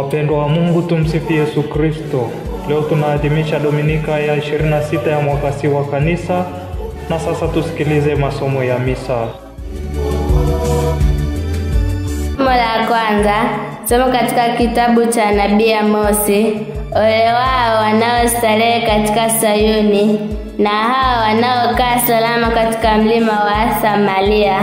Wapendwa wa Mungu, tumsifu Yesu Kristo. Leo tunaadhimisha Dominika ya 26 ya mwaka C wa kanisa, na sasa tusikilize masomo ya misa. Somo la kwanza, somo katika kitabu cha Nabii Amosi. Ole wao wanaostarehe katika Sayuni, na hao wanaokaa salama katika mlima wa Samaria.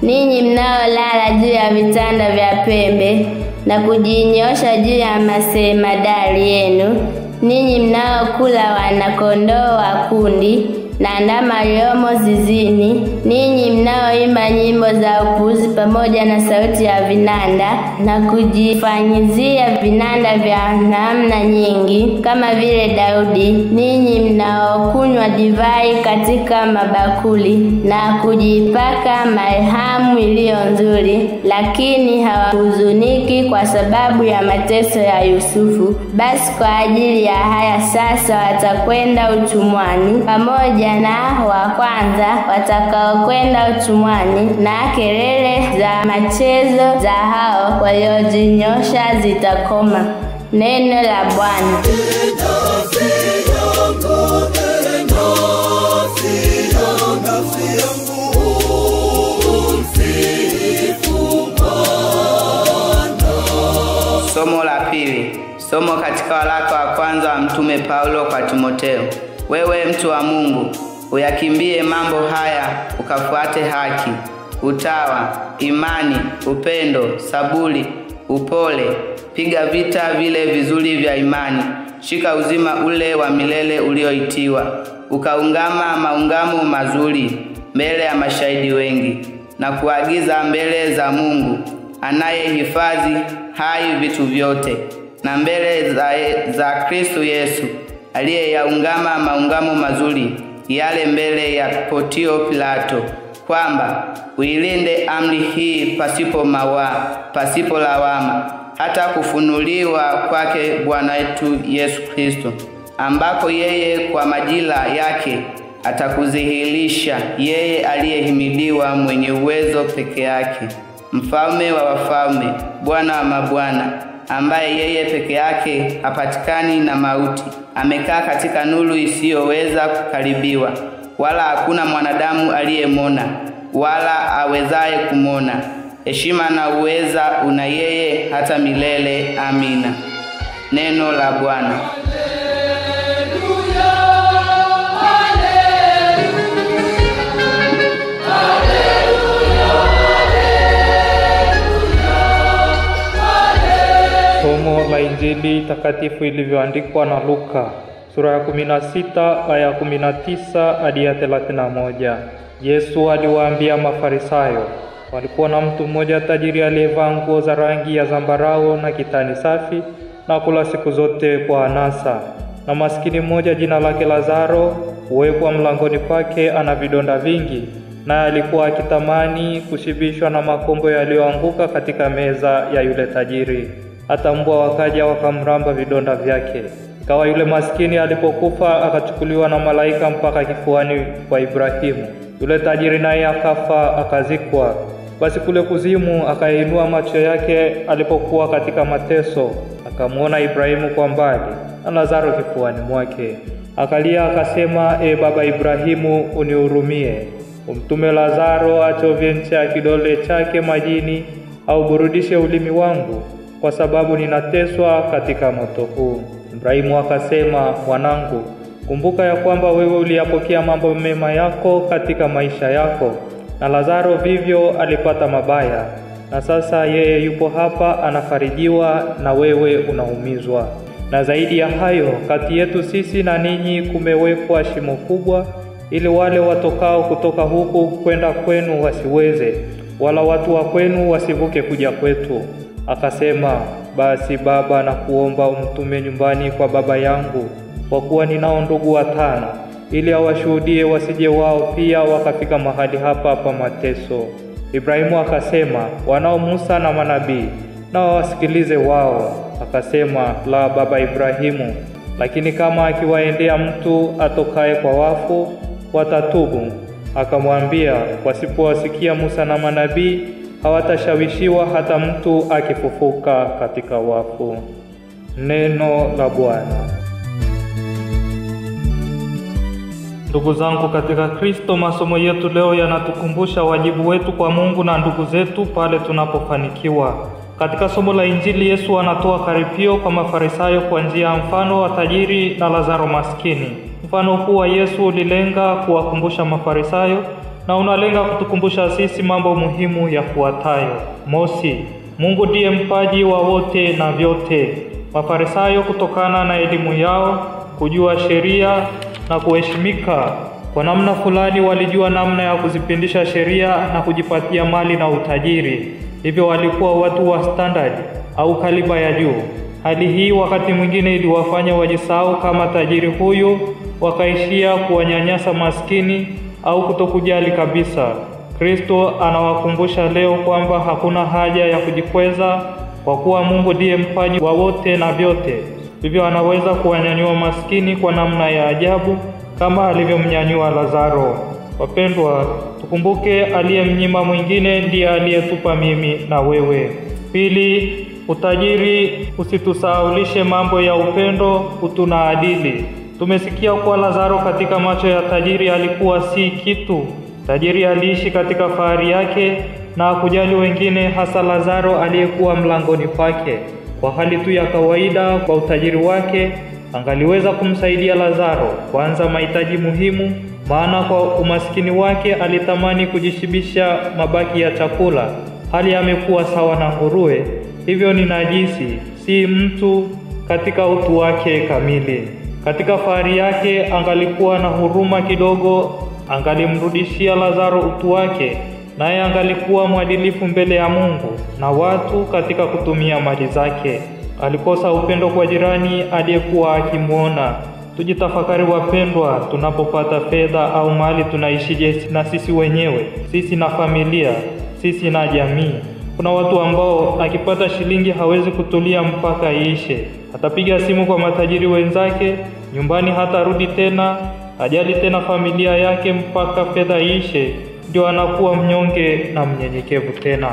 Ninyi mnaolala juu ya vitanda vya pembe na kujinyosha juu ya masemadari yenu, ninyi mnaokula wanakondoo wa kundi na ndama waliomo zizini, ninyi mnaoimba nyimbo za upuzi pamoja na sauti ya vinanda na kujifanyizia vinanda vya namna nyingi kama vile Daudi, ninyi mnaokunywa divai katika mabakuli na kujipaka marhamu iliyo nzuri, lakini hawahuzuniki kwa sababu ya mateso ya Yusufu. Basi kwa ajili ya haya sasa watakwenda utumwani pamoja na wa kwanza watakaokwenda utumwani, na kelele za machezo za hao waliojinyosha zitakoma. Neno la Bwana. Somo la pili. Somo katika waraka wa kwanza wa Mtume Paulo kwa Timotheo. Wewe mtu wa Mungu, uyakimbie mambo haya, ukafuate haki, utawa, imani, upendo, saburi, upole. Piga vita vile vizuri vya imani. Shika uzima ule wa milele ulioitiwa, ukaungama maungamo mazuri mbele ya mashahidi wengi, na kuagiza mbele za Mungu anayehifadhi hai vitu vyote, na mbele za Kristo Yesu aliyeyaungama maungamo mazuri yale mbele ya Pontio Pilato, kwamba uilinde amri hii pasipo lawama, hata kufunuliwa kwake Bwana wetu Yesu Kristo, ambako yeye kwa majira yake atakudhihirisha, yeye aliyehimidiwa, mwenye uwezo peke yake, mfalme wa wafalme, Bwana wa mabwana, ambaye yeye peke yake hapatikani na mauti, amekaa katika nuru isiyoweza kukaribiwa, wala hakuna mwanadamu aliyemwona wala awezaye kumwona. Heshima na uweza una yeye hata milele. Amina. Neno la Bwana. Somo la Injili takatifu ilivyoandikwa na Luka, sura ya 16 aya 19 hadi ya 31. Yesu aliwaambia Mafarisayo, walikuwa na mtu mmoja tajiri aliyevaa nguo za rangi ya zambarau na kitani safi, na kula siku zote kwa anasa. Na maskini mmoja jina lake Lazaro huwekwa mlangoni pake, ana vidonda vingi, na alikuwa akitamani kushibishwa na makombo yaliyoanguka katika meza ya yule tajiri. Hata mbwa wakaja wakamramba vidonda vyake. Ikawa yule maskini alipokufa, akachukuliwa na malaika mpaka kifuani kwa Ibrahimu. Yule tajiri naye akafa, akazikwa. Basi kule kuzimu akainua macho yake alipokuwa katika mateso, akamwona Ibrahimu kwa mbali na Lazaro kifuani mwake. Akalia akasema, baba Ibrahimu, unihurumie, umtume Lazaro achovye ncha ya kidole chake majini, au burudishe ulimi wangu, kwa sababu ninateswa katika moto huu. Ibrahimu akasema, mwanangu, kumbuka ya kwamba wewe uliyapokea mambo mema yako katika maisha yako, na Lazaro vivyo alipata mabaya, na sasa yeye yupo hapa anafarijiwa, na wewe unaumizwa. Na zaidi ya hayo, kati yetu sisi na ninyi kumewekwa shimo kubwa, ili wale watokao kutoka huku kwenda kwenu wasiweze, wala watu wa kwenu wasivuke kuja kwetu. Akasema, basi baba, na kuomba umtume nyumbani kwa baba yangu, kwa kuwa ninao ndugu 5, ili awashuhudie, wasije wao pia wakafika mahali hapa pa mateso. Ibrahimu akasema, wanao Musa na manabii, na wasikilize wao. Akasema, la baba Ibrahimu, lakini kama akiwaendea mtu atokaye kwa wafu, watatubu. Akamwambia, wasipowasikia Musa na manabii, hawatashawishiwa hata mtu akifufuka katika wafu. Neno la Bwana. Ndugu zangu katika Kristo, masomo yetu leo yanatukumbusha wajibu wetu kwa Mungu na ndugu zetu pale tunapofanikiwa. Katika somo la Injili, Yesu anatoa karipio kwa Mafarisayo kwa njia ya mfano wa tajiri na Lazaro maskini. Mfano huu wa Yesu ulilenga kuwakumbusha Mafarisayo na unalenga kutukumbusha sisi mambo muhimu yafuatayo. Mosi, Mungu ndiye mpaji wa wote na vyote. Mafarisayo, kutokana na elimu yao, kujua sheria na kuheshimika kwa namna fulani, walijua namna ya kuzipindisha sheria na kujipatia mali na utajiri. Hivyo walikuwa watu wa standard au kaliba ya juu. Hali hii wakati mwingine iliwafanya wajisahau kama tajiri huyu, wakaishia kuwanyanyasa maskini au kutokujali kabisa. Kristo anawakumbusha leo kwamba hakuna haja ya kujikweza, kwa kuwa Mungu ndiye mpaji wa wote na vyote. Hivyo anaweza kuwanyanyua maskini kwa namna ya ajabu kama alivyomnyanyua Lazaro. Wapendwa, tukumbuke aliyemnyima mwingine ndiye aliyetupa mimi na wewe. Pili, utajiri usitusahaulishe mambo ya upendo, utu na adili. Tumesikia kuwa Lazaro katika macho ya tajiri alikuwa si kitu. Tajiri aliishi katika fahari yake na kujali wengine, hasa Lazaro aliyekuwa mlangoni pake. Kwa hali tu ya kawaida, kwa utajiri wake, angaliweza kumsaidia Lazaro kwanza mahitaji muhimu, maana kwa umaskini wake alitamani kujishibisha mabaki ya chakula. Hali amekuwa sawa na nguruwe, hivyo ni najisi, si mtu katika utu wake kamili. Katika fahari yake angalikuwa na huruma kidogo, angalimrudishia Lazaro utu wake, naye angalikuwa mwadilifu mbele ya Mungu na watu katika kutumia mali zake. Alikosa upendo kwa jirani aliyekuwa akimuona. Tujitafakari wapendwa, tunapopata fedha au mali tunaishije na sisi wenyewe, sisi na familia, sisi na jamii? Kuna watu ambao akipata shilingi hawezi kutulia mpaka iishe. Atapiga simu kwa matajiri wenzake, nyumbani hatarudi tena, hajali tena familia yake mpaka fedha iishe, ndio anakuwa mnyonge na mnyenyekevu tena.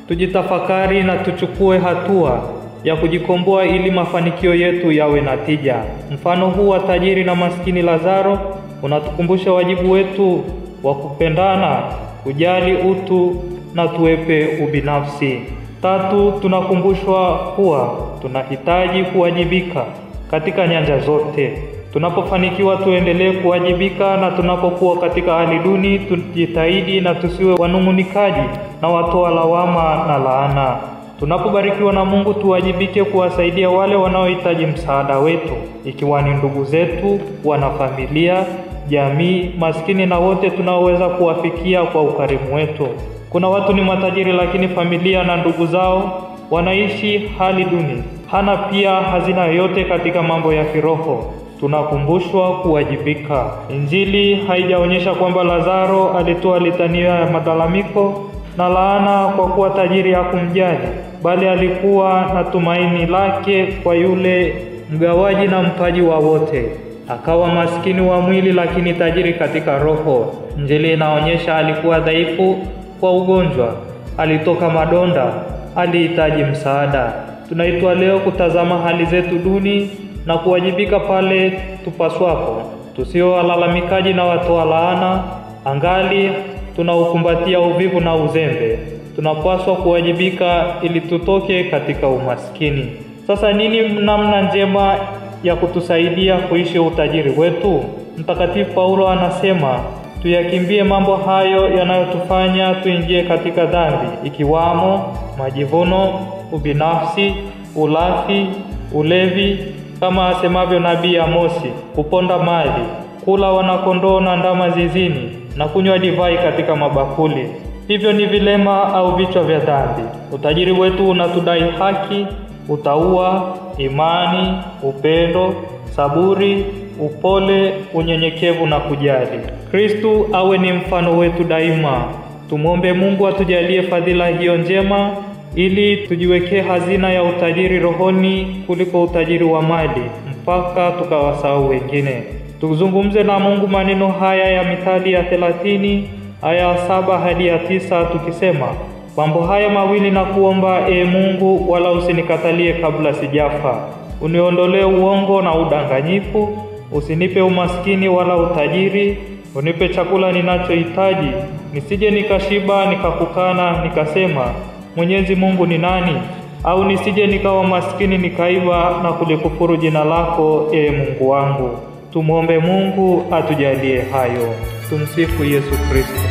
Tujitafakari na tuchukue hatua ya kujikomboa ili mafanikio yetu yawe na tija. Mfano huu wa tajiri na maskini Lazaro unatukumbusha wajibu wetu wa kupendana, kujali utu na tuepe ubinafsi. Tatu, tunakumbushwa kuwa tunahitaji kuwajibika katika nyanja zote. Tunapofanikiwa tuendelee kuwajibika, na tunapokuwa katika hali duni tujitahidi na tusiwe wanung'unikaji na watoa lawama na laana. Tunapobarikiwa na Mungu tuwajibike kuwasaidia wale wanaohitaji msaada wetu, ikiwa ni ndugu zetu, wanafamilia, jamii, maskini na wote tunaoweza kuwafikia kwa ukarimu wetu. Kuna watu ni matajiri lakini familia na ndugu zao wanaishi hali duni. Hana pia hazina yoyote katika mambo ya kiroho. Tunakumbushwa kuwajibika. Injili haijaonyesha kwamba Lazaro alitoa litania ya malalamiko na laana kwa kuwa tajiri hakumjali, bali alikuwa na tumaini lake kwa yule mgawaji na mpaji wa wote. Akawa maskini wa mwili lakini tajiri katika roho. Injili inaonyesha alikuwa dhaifu kwa ugonjwa, alitoka madonda, alihitaji msaada. Tunaitwa leo kutazama hali zetu duni na kuwajibika pale tupaswapo. Tusio walalamikaji na watoa laana, angali tunaukumbatia uvivu na uzembe. Tunapaswa kuwajibika ili tutoke katika umaskini. Sasa nini namna njema ya kutusaidia kuishi utajiri wetu? Mtakatifu Paulo anasema tuyakimbie mambo hayo yanayotufanya tuingie katika dhambi, ikiwamo majivuno, ubinafsi, ulafi, ulevi, kama asemavyo nabii Amosi, kuponda mali, kula wanakondoo na ndama zizini, na kunywa divai katika mabakuli. Hivyo ni vilema au vichwa vya dhambi. Utajiri wetu unatudai haki, utauwa, imani, upendo, saburi, upole, unyenyekevu na kujali. Kristo awe ni mfano wetu daima. Tumwombe Mungu atujalie fadhila hiyo njema ili tujiwekee hazina ya utajiri rohoni kuliko utajiri wa mali mpaka tukawasahau wengine. Tuzungumze na Mungu maneno haya ya Mithali ya 30 aya 7 hadi 9 tukisema: Mambo haya mawili nakuomba, Mungu, wala usinikatalie kabla sijafa. Uniondolee uongo na udanganyifu, usinipe umaskini wala utajiri, unipe chakula ninachohitaji, nisije nikashiba nikakukana nikasema, Mwenyezi Mungu ni nani? Au nisije nikawa maskini nikaiba na kulikufuru jina lako, Mungu wangu. Tumuombe Mungu atujalie hayo. Tumsifu Yesu Kristo.